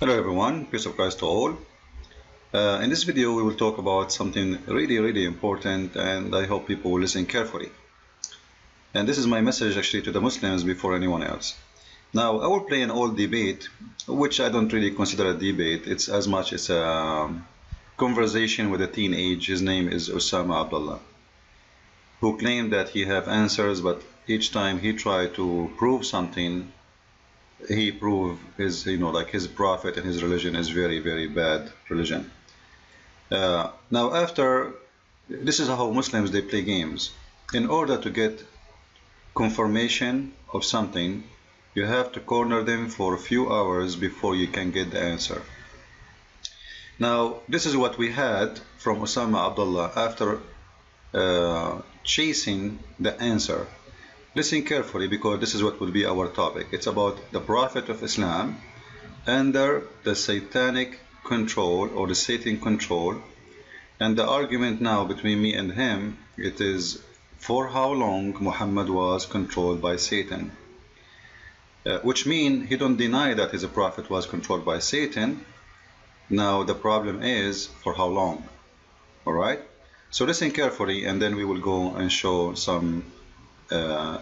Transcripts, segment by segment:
Hello everyone, peace of Christ to all. In this video we will talk about something really important, and I hope people will listen carefully. And this is my message actually to the Muslims before anyone else. Now I will play an old debate, which I don't really consider a debate. It's as much as a conversation with a teenage. His name is Osama Abdullah, who claimed that he have answers, but each time he tried to prove something, he proved his, like his prophet and his religion is very bad religion. Now after, this is how Muslims, they play games. In order to get confirmation of something, you have to corner them for a few hours before you can get the answer. Now this is what we had from Osama Abdullah after chasing the answer. Listen carefully, because this is what will be our topic. It's about the Prophet of Islam under the satanic control or the Satan control. And the argument now between me and him, it is for how long Muhammad was controlled by Satan. Which means he don't deny that his prophet was controlled by Satan. Now the problem is for how long. Alright? So listen carefully, and then we will go and show some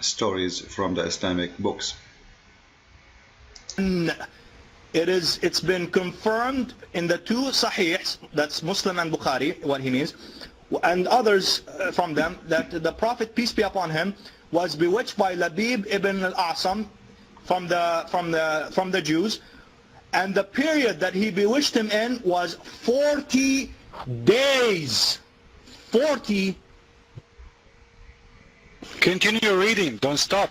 stories from the Islamic books. It's been confirmed in the two Sahihs, that's Muslim and Bukhari, what he means, and others from them, that the Prophet, peace be upon him, was bewitched by Labib ibn al-Asam from the Jews, and the period that he bewitched him in was 40 days. 40. Continue reading, don't stop.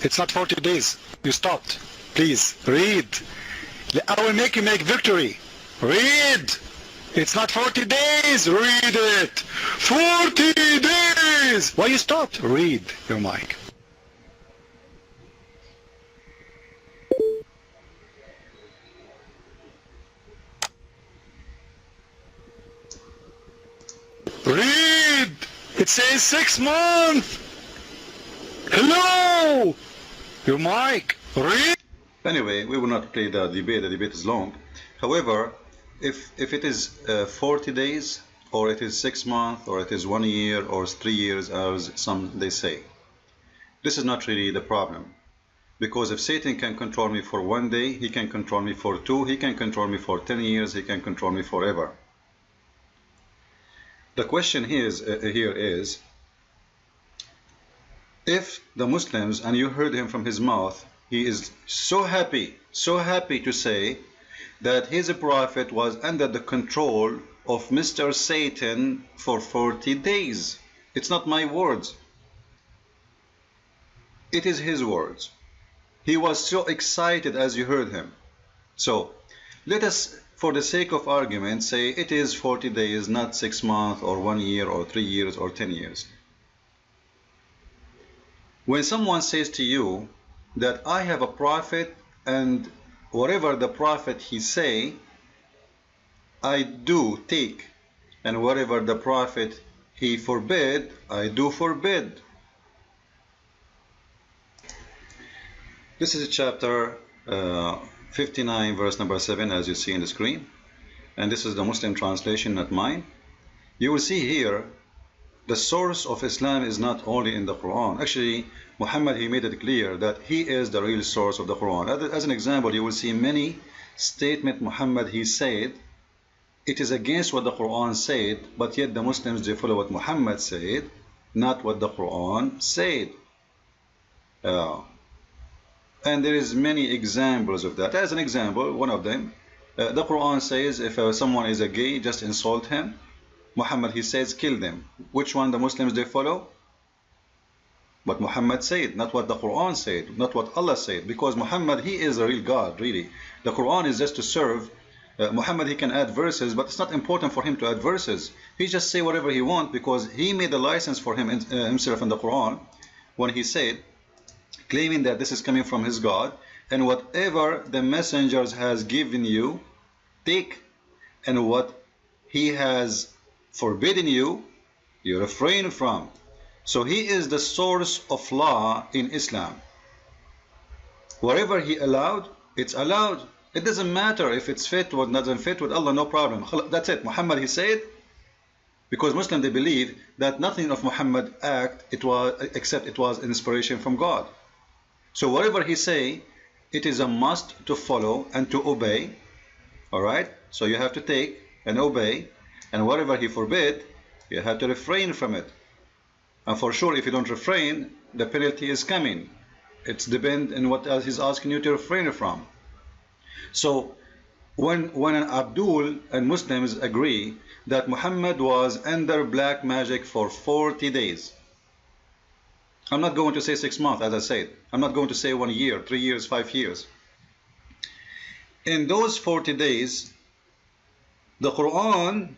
It's not 40 days. You stopped. Please, read. I will make you make victory. Read. It's not 40 days. Read it. 40 days. Why you stopped? Read your mic. Read. It says 6 months. Hello! Your mic. Read. Anyway, we will not play the debate. The debate is long. However, if it is 40 days, or it is 6 months, or it is 1 year, or 3 years, as some they say, this is not really the problem. Because if Satan can control me for 1 day, he can control me for 2, he can control me for 10 years, he can control me forever. The question here is, if the Muslims, and you heard him from his mouth, he is so happy to say that his prophet was under the control of Mr. Satan for 40 days. It's not my words. It is his words. He was so excited as you heard him. So let us, for the sake of argument, say it is 40 days, not 6 months or 1 year or 3 years or 10 years. When someone says to you that I have a prophet, and whatever the prophet he say, I do take, and whatever the prophet he forbid, I do forbid. This is chapter 59, verse number 7, as you see in the screen, and this is the Muslim translation, not mine. You will see here the source of Islam is not only in the Quran. Actually, Muhammad, he made it clear that he is the real source of the Quran. As an example, you will see many statements Muhammad he said, it is against what the Quran said, but yet the Muslims, they follow what Muhammad said, not what the Quran said. And there is many examples of that. As an example, one of them, the Quran says if someone is a gay, just insult him. Muhammad, he says, kill them. Which one the Muslims, they follow? What Muhammad said, not what the Quran said, not what Allah said. Because Muhammad, he is a real God, really. The Quran is just to serve. Muhammad, he can add verses, but it's not important for him to add verses. He just say whatever he wants, because he made a license for him himself in the Quran when he said, claiming that this is coming from his God, and whatever the messengers has given you, take, and what he has forbidden you, you refrain from. So he is the source of law in Islam. Whatever he allowed, it's allowed. It doesn't matter if it's fit or doesn't fit with Allah, no problem. That's it. Muhammad, he said, because Muslims, they believe that nothing of Muhammad act except it was inspiration from God. So whatever he say, it is a must to follow and to obey. Alright? So you have to take and obey, and whatever he forbid, you have to refrain from it. And for sure, if you don't refrain, the penalty is coming. It's depend on what else he's asking you to refrain from. So when an Abdul and Muslims agree that Muhammad was under black magic for 40 days, I'm not going to say 6 months, as I said. I'm not going to say 1 year, 3 years, 5 years. In those 40 days, the Quran,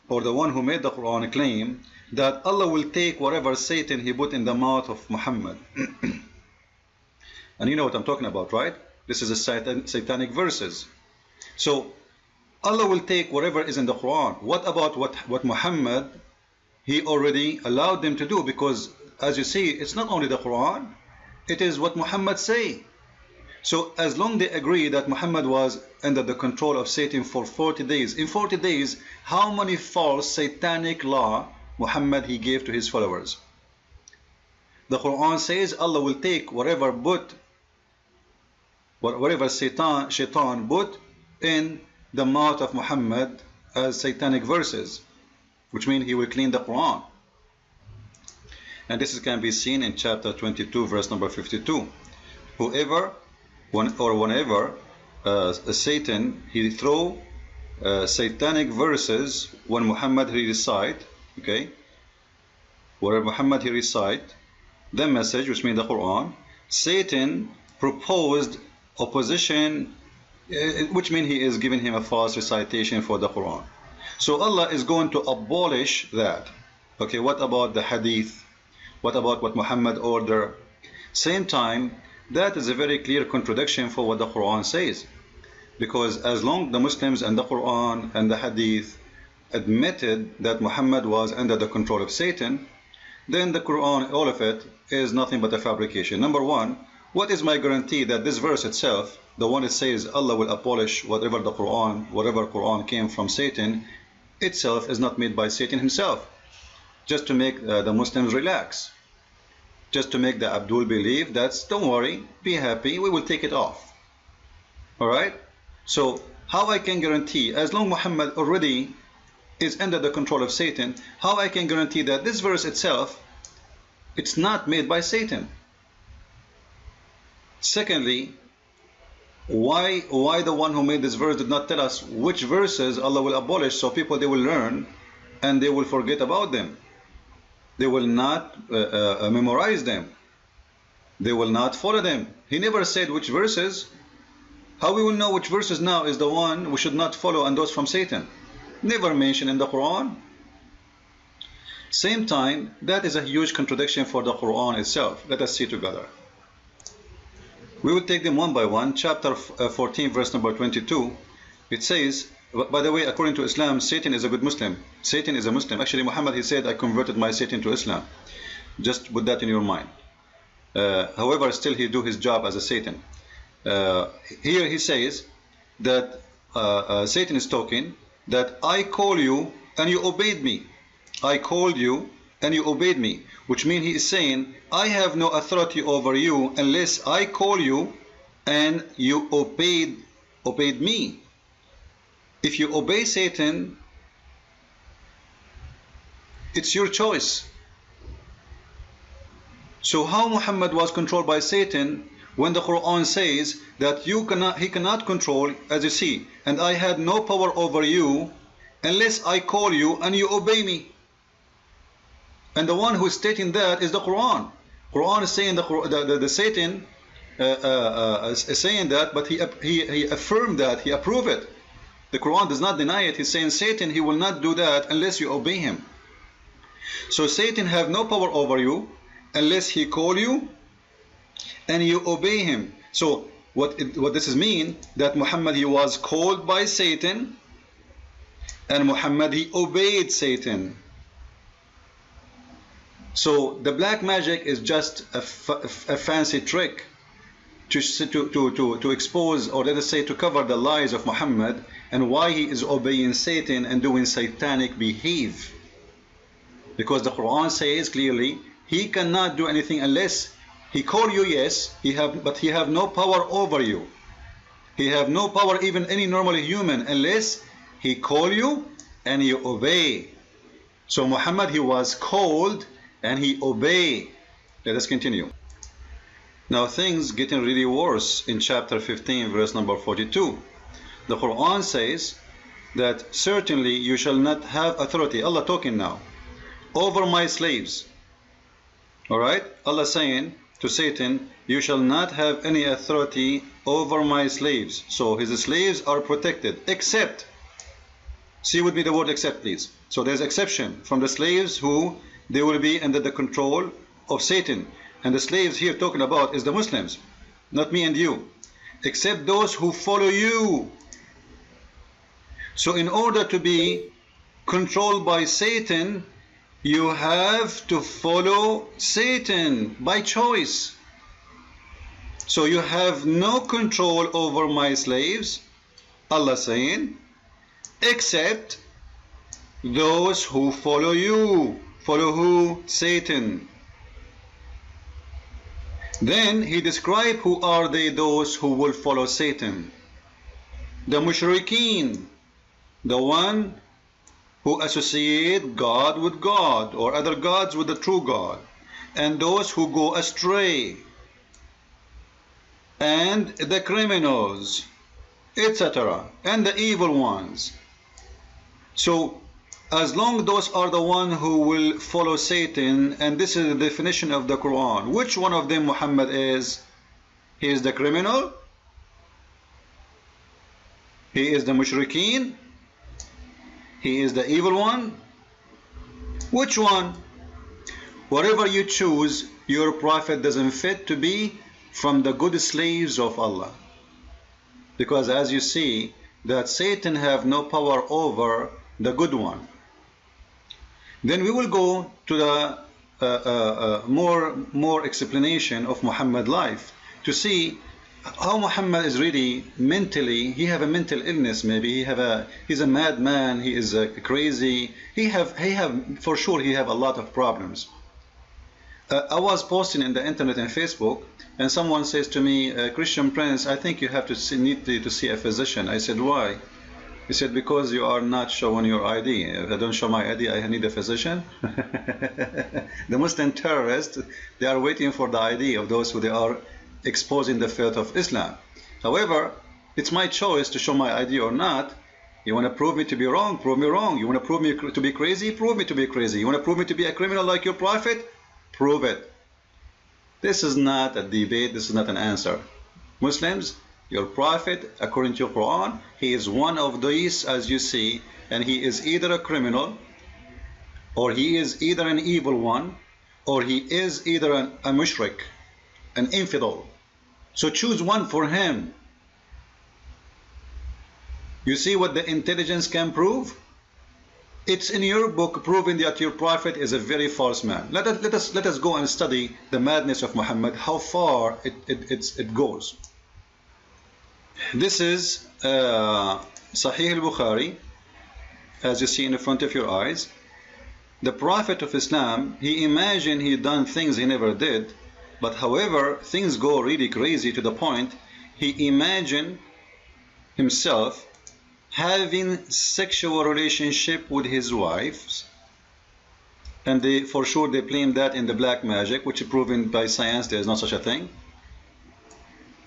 or the one who made the Quran, claim that Allah will take whatever Satan he put in the mouth of Muhammad. And you know what I'm talking about, right? This is a satanic verses. So Allah will take whatever is in the Quran. What about what Muhammad, he already allowed them to do? Because as you see, it's not only the Quran, it is what Muhammad say. So as long they agree that Muhammad was under the control of Satan for 40 days, in 40 days, how many false satanic law Muhammad he gave to his followers? The Quran says Allah will take whatever Shaitan put in the mouth of Muhammad as satanic verses, which means he will clean the Quran. And this can be seen in chapter 22, verse number 52. Whenever Satan he throw satanic verses when Muhammad he recite, okay, where Muhammad he recite the message, which means the Quran, Satan proposed opposition, which means he is giving him a false recitation for the Quran. So Allah is going to abolish that. Okay, what about the hadith? What about what Muhammad ordered? Same time, that is a very clear contradiction for what the Quran says. Because as long the Muslims and the Quran and the hadith admitted that Muhammad was under the control of Satan, then the Quran, all of it, is nothing but a fabrication. Number one, what is my guarantee that this verse itself, the one that says Allah will abolish whatever Quran came from Satan, itself is not made by Satan himself, just to make the Muslims relax, just to make the Abdul believe that, don't worry, be happy, we will take it off. Alright? So how I can guarantee, as long Muhammad already is under the control of Satan, how I can guarantee that this verse itself, it's not made by Satan? Secondly, why the one who made this verse did not tell us which verses Allah will abolish, so people they will learn and they will forget about them? They will not memorize them. They will not follow them. He never said which verses. How we will know which verses now is the one we should not follow and those from Satan? Never mentioned in the Quran. Same time, that is a huge contradiction for the Quran itself. Let us see together. We will take them one by one. Chapter 14, verse number 22. It says, by the way, according to Islam, Satan is a good Muslim. Satan is a Muslim. Actually, Muhammad, he said, I converted my Satan to Islam. Just put that in your mind. However, still he do his job as a Satan. Here he says that Satan is talking, that I call you and you obeyed me. I called you and you obeyed me. Which means he is saying, I have no authority over you unless I call you and you obeyed me. If you obey Satan, it's your choice. So how Muhammad was controlled by Satan when the Quran says that he cannot control, as you see, and I had no power over you unless I call you and you obey me. And the one who is stating that is the Quran. Quran is saying the Satan is saying that, but he affirmed that, he approved it. The Quran does not deny it. He's saying Satan, he will not do that unless you obey him. So Satan have no power over you unless he call you and you obey him. So what this is mean, that Muhammad he was called by Satan and Muhammad he obeyed Satan. So the black magic is just a fancy trick to expose, or let us say to cover the lies of Muhammad and why he is obeying Satan and doing satanic behave. Because the Quran says clearly he cannot do anything unless he call you, yes, but he have no power over you. He have no power even any normal human unless he call you and you obey. So Muhammad, he was called and he obeyed. Let us continue. Now things getting really worse in chapter 15 verse number 42. The Quran says that certainly you shall not have authority, Allah talking now, over my slaves. Alright, Allah saying to Satan, you shall not have any authority over my slaves. So his slaves are protected, except, see with me the word except please. So there's exception from the slaves who they will be under the control of Satan. And the slaves here talking about is the Muslims, not me and you, except those who follow you. So in order to be controlled by Satan, you have to follow Satan by choice. So you have no control over my slaves, Allah saying, except those who follow you. Follow who? Satan. Then he described who are they, those who will follow Satan. The Mushrikun, the one who associate God with God or other gods with the true God, and those who go astray, and the criminals, etc., and the evil ones. So as long those are the one who will follow Satan, and this is the definition of the Quran, which one of them Muhammad is? He is the criminal, he is the Mushrikeen, he is the evil one. Which one? Whatever you choose, your prophet doesn't fit to be from the good slaves of Allah. Because as you see, that Satan have no power over the good one. Then we will go to the more explanation of Muhammad's life to see how Muhammad is really mentally, he have a mental illness, maybe he's a madman, he is crazy, he have for sure he have a lot of problems. I was posting in the internet and Facebook, and someone says to me, Christian Prince, I think you have to need to see a physician. I said, why? He said, because you are not showing your ID. If I don't show my ID, I need a physician. The Muslim terrorists, they are waiting for the ID of those who they are exposing the faith of Islam. However, it's my choice to show my ID or not. You want to prove me to be wrong? Prove me wrong. You want to prove me to be crazy? Prove me to be crazy. You want to prove me to be a criminal like your prophet? Prove it. This is not a debate. This is not an answer. Muslims, your prophet, according to your Quran, he is one of these, as you see, and he is either a criminal, or he is either an evil one, or he is either a mushrik, an infidel. So choose one for him. You see what the intelligence can prove? It's in your book proving that your prophet is a very false man. Let us go and study the madness of Muhammad, how far it goes. This is Sahih al-Bukhari, as you see in the front of your eyes. The Prophet of Islam, he imagined he done things he never did, but however, things go really crazy to the point he imagined himself having sexual relationship with his wives, and for sure they blame that in the black magic, which is proven by science there is no such a thing.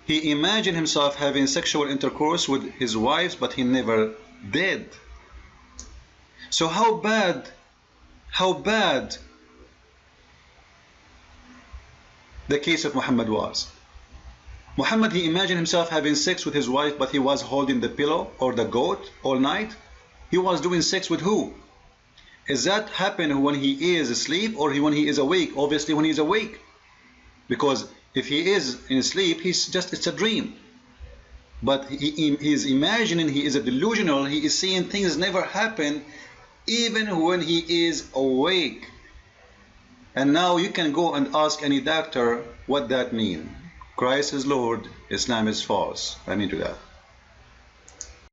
He imagined himself having sexual intercourse with his wives, but he never did. So how bad the case of Muhammad was. Muhammad, he imagined himself having sex with his wife, but he was holding the pillow or the goat all night. He was doing sex with who? Is that happen when he is asleep or when he is awake? Obviously when he is awake, because if he is in sleep, it's a dream. But he is imagining, he is a delusional, he is seeing things never happen even when he is awake. And now you can go and ask any doctor what that means. Christ is Lord, Islam is false. I mean to that.